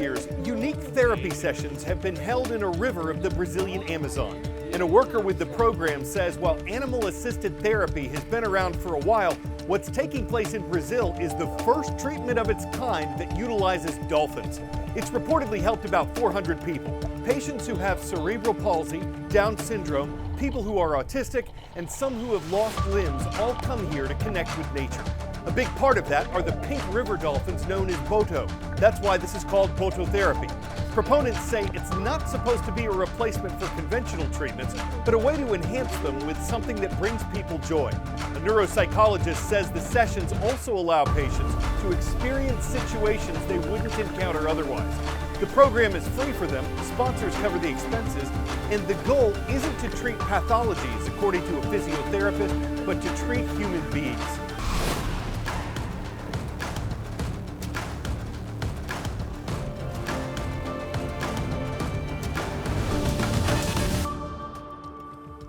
years, unique therapy sessions have been held in a river of the Brazilian Amazon. And a worker with the program says while animal-assisted therapy has been around for a while, what's taking place in Brazil is the first treatment of its kind that utilizes dolphins. It's reportedly helped about 400 people. Patients who have cerebral palsy, Down syndrome, people who are autistic, and some who have lost limbs all come here to connect with nature. A big part of that are the pink river dolphins known as boto. That's why this is called boto therapy. Proponents say it's not supposed to be a replacement for conventional treatments, but a way to enhance them with something that brings people joy. A neuropsychologist says the sessions also allow patients to experience situations they wouldn't encounter otherwise. The program is free for them, sponsors cover the expenses, and the goal isn't to treat pathologies according to a physiotherapist, but to treat human beings.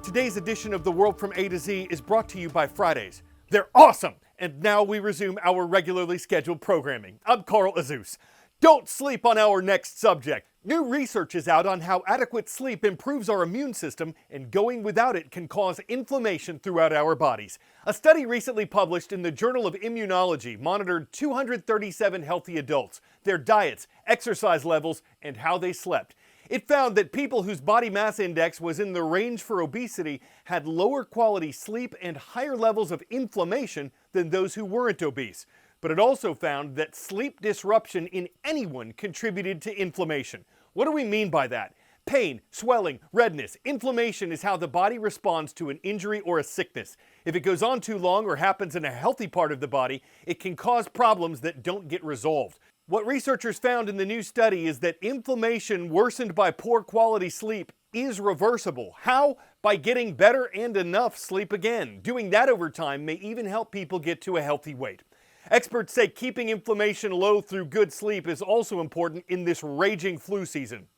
Today's edition of The World from A to Z is brought to you by Fridays. They're awesome! And now we resume our regularly scheduled programming. I'm Carl Azuz. Don't sleep on our next subject. New research is out on how adequate sleep improves our immune system, and going without it can cause inflammation throughout our bodies. A study recently published in the Journal of Immunology monitored 237 healthy adults, their diets, exercise levels, and how they slept. It found that people whose body mass index was in the range for obesity had lower quality sleep and higher levels of inflammation than those who weren't obese. But it also found that sleep disruption in anyone contributed to inflammation. What do we mean by that? Pain, swelling, redness, inflammation is how the body responds to an injury or a sickness. If it goes on too long or happens in a healthy part of the body, it can cause problems that don't get resolved. What researchers found in the new study is that inflammation worsened by poor quality sleep is reversible. How? By getting better and enough sleep again. Doing that over time may even help people get to a healthy weight. Experts say keeping inflammation low through good sleep is also important in this raging flu season.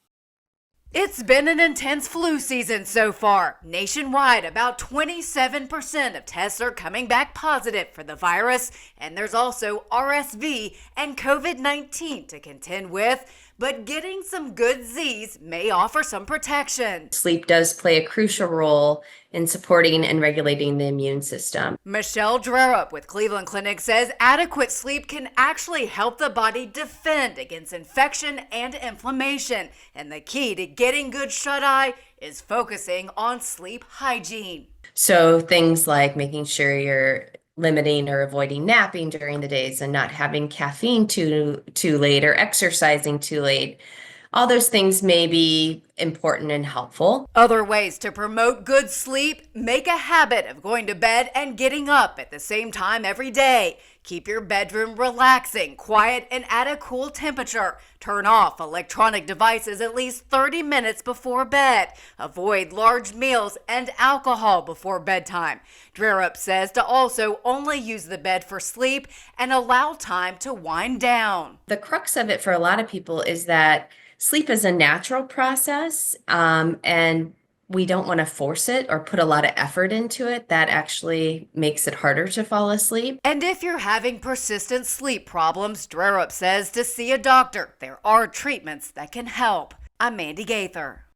It's been an intense flu season so far. Nationwide, about 27% of tests are coming back positive for the virus, and there's also RSV and COVID-19 to contend with, but getting some good Z's may offer some protection. Sleep does play a crucial role in supporting and regulating the immune system. Michelle Drerup with Cleveland Clinic says adequate sleep can actually help the body defend against infection and inflammation. And the key to getting good shut-eye is focusing on sleep hygiene. So things like making sure you're limiting or avoiding napping during the days and not having caffeine too late or exercising too late. All those things may be important and helpful. Other ways to promote good sleep: make a habit of going to bed and getting up at the same time every day. Keep your bedroom relaxing, quiet, and at a cool temperature. Turn off electronic devices at least 30 minutes before bed. Avoid large meals and alcohol before bedtime. Drerup says to also only use the bed for sleep and allow time to wind down. The crux of it for a lot of people is that sleep is a natural process, and we don't want to force it or put a lot of effort into it. That actually makes it harder to fall asleep. And if you're having persistent sleep problems, Drerup says to see a doctor. There are treatments that can help. I'm Mandy Gaither.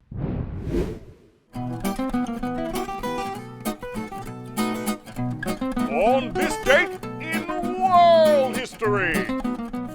On this date in world history.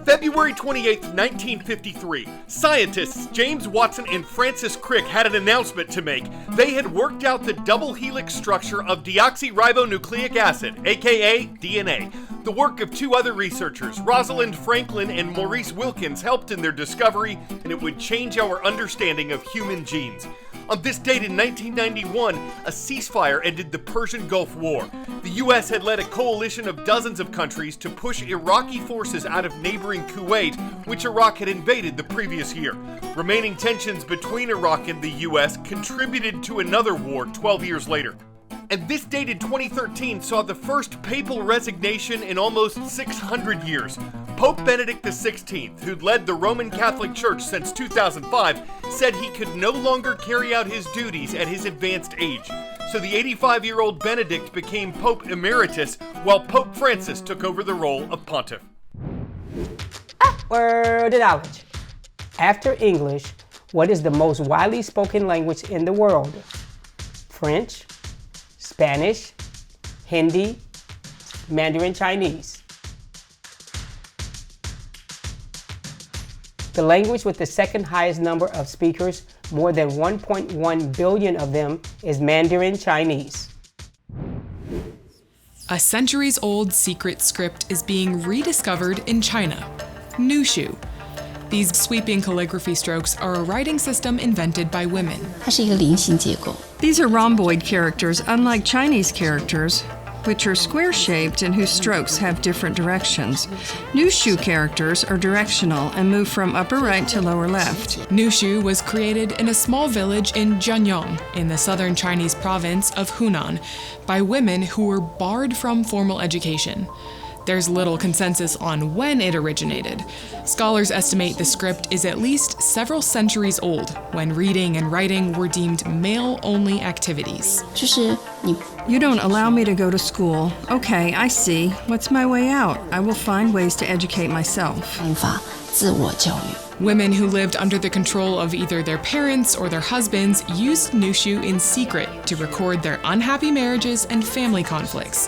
February 28, 1953, scientists James Watson and Francis Crick had an announcement to make. They had worked out the double helix structure of deoxyribonucleic acid, aka DNA. The work of two other researchers, Rosalind Franklin and Maurice Wilkins, helped in their discovery, and it would change our understanding of human genes. On this date in 1991, a ceasefire ended the Persian Gulf War. The U.S. had led a coalition of dozens of countries to push Iraqi forces out of neighboring Kuwait, which Iraq had invaded the previous year. Remaining tensions between Iraq and the U.S. contributed to another war 12 years later. And this date in 2013 saw the first papal resignation in almost 600 years. Pope Benedict XVI, who'd led the Roman Catholic Church since 2005, said he could no longer carry out his duties at his advanced age. So the 85-year-old Benedict became Pope Emeritus, while Pope Francis took over the role of pontiff. Word it out. After English, what is the most widely spoken language in the world? French, Spanish, Hindi, Mandarin Chinese. The language with the second highest number of speakers, more than 1.1 billion of them, is Mandarin Chinese. A centuries-old secret script is being rediscovered in China, Nushu. These sweeping calligraphy strokes are a writing system invented by women. 它是一个菱形结构。 These are rhomboid characters, unlike Chinese characters, which are square-shaped and whose strokes have different directions. Nushu characters are directional and move from upper right to lower left. Nushu was created in a small village in Jianyong, in the southern Chinese province of Hunan, by women who were barred from formal education. There's little consensus on when it originated. Scholars estimate the script is at least several centuries old, when reading and writing were deemed male-only activities. 就是你 You don't allow me to go to school. Okay, I see. What's my way out? I will find ways to educate myself. 引发自我教育。 Women who lived under the control of either their parents or their husbands used Nushu in secret to record their unhappy marriages and family conflicts.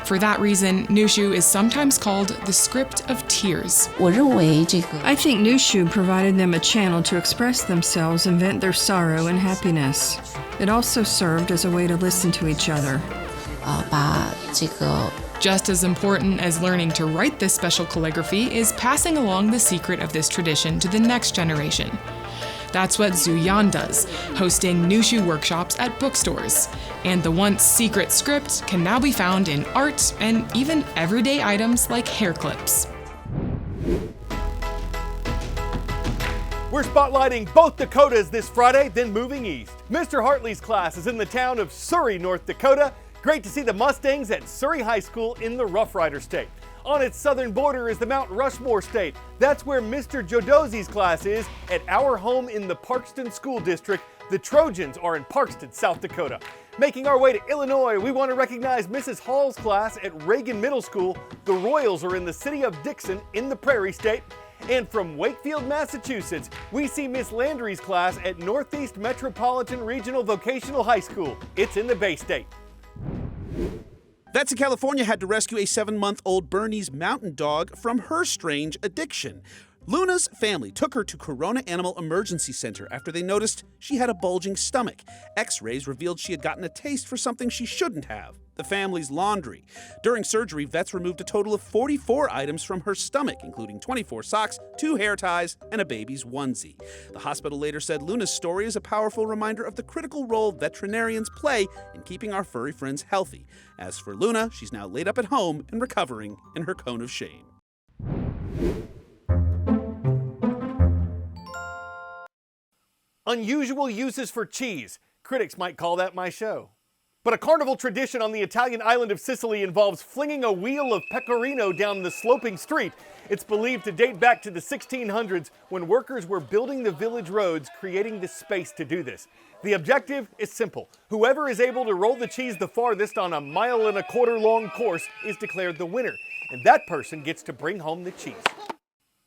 For that reason, Nushu is sometimes called the script of tears. 我认为这个 I think Nushu provided them a channel to express themselves and vent their sorrow and happiness. It also served as a way to listen to each other. 把这个 Just as important as learning to write this special calligraphy is passing along the secret of this tradition to the next generation. That's what Zhu Yan does, hosting Nushu workshops at bookstores. And the once secret script can now be found in art and even everyday items like hair clips. We're spotlighting both Dakotas this Friday, then moving east. Mr. Hartley's class is in the town of Surrey, North Dakota. Great to see the Mustangs at Surrey High School in the Rough Rider State. On its southern border is the Mount Rushmore State. That's where Mr. Jodozi's class is, at our home in the Parkston School District. The Trojans are in Parkston, South Dakota. Making our way to Illinois, we want to recognize Mrs. Hall's class at Reagan Middle School. The Royals are in the city of Dixon in the Prairie State. And from Wakefield, Massachusetts, we see Miss Landry's class at Northeast Metropolitan Regional Vocational High School. It's in the Bay State. Vets in California had to rescue a 7-month-old Bernese mountain dog from her strange addiction. Luna's family took her to Corona Animal Emergency Center after they noticed she had a bulging stomach. X-rays revealed she had gotten a taste for something she shouldn't have, the family's laundry. During surgery, vets removed a total of 44 items from her stomach, including 24 socks, 2 hair ties, and a baby's onesie. The hospital later said Luna's story is a powerful reminder of the critical role veterinarians play in keeping our furry friends healthy. As for Luna, she's now laid up at home and recovering in her cone of shame. Unusual uses for cheese. Critics might call that my show. But a carnival tradition on the Italian island of Sicily involves flinging a wheel of pecorino down the sloping street. It's believed to date back to the 1600s when workers were building the village roads, creating the space to do this. The objective is simple. Whoever is able to roll the cheese the farthest on a 1.25 mile long course is declared the winner, and that person gets to bring home the cheese.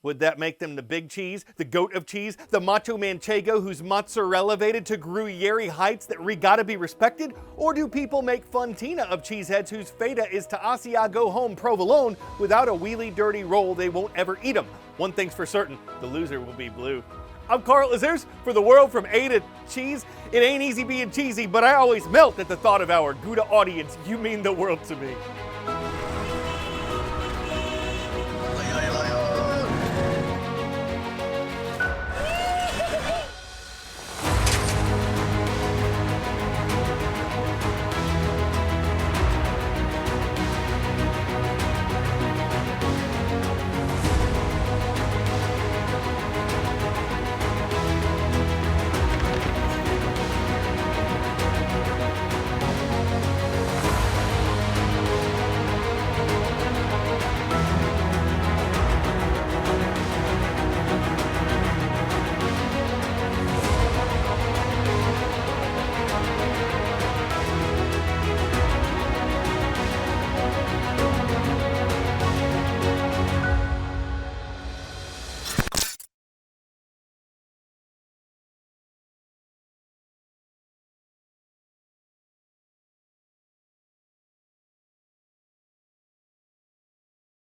Would that make them the big cheese, the goat of cheese, the macho manchego whose mozzarella elevated to Gruyere heights that gotta be respected? Or do people make funtina of cheeseheads whose feta is to Asiago home provolone without a wheelie dirty roll they won't ever eat them? One thing's for certain, the loser will be blue. I'm Carl Azuz for the world from A to Cheese. It ain't easy being cheesy, but I always melt at the thought of our Gouda audience. You mean the world to me.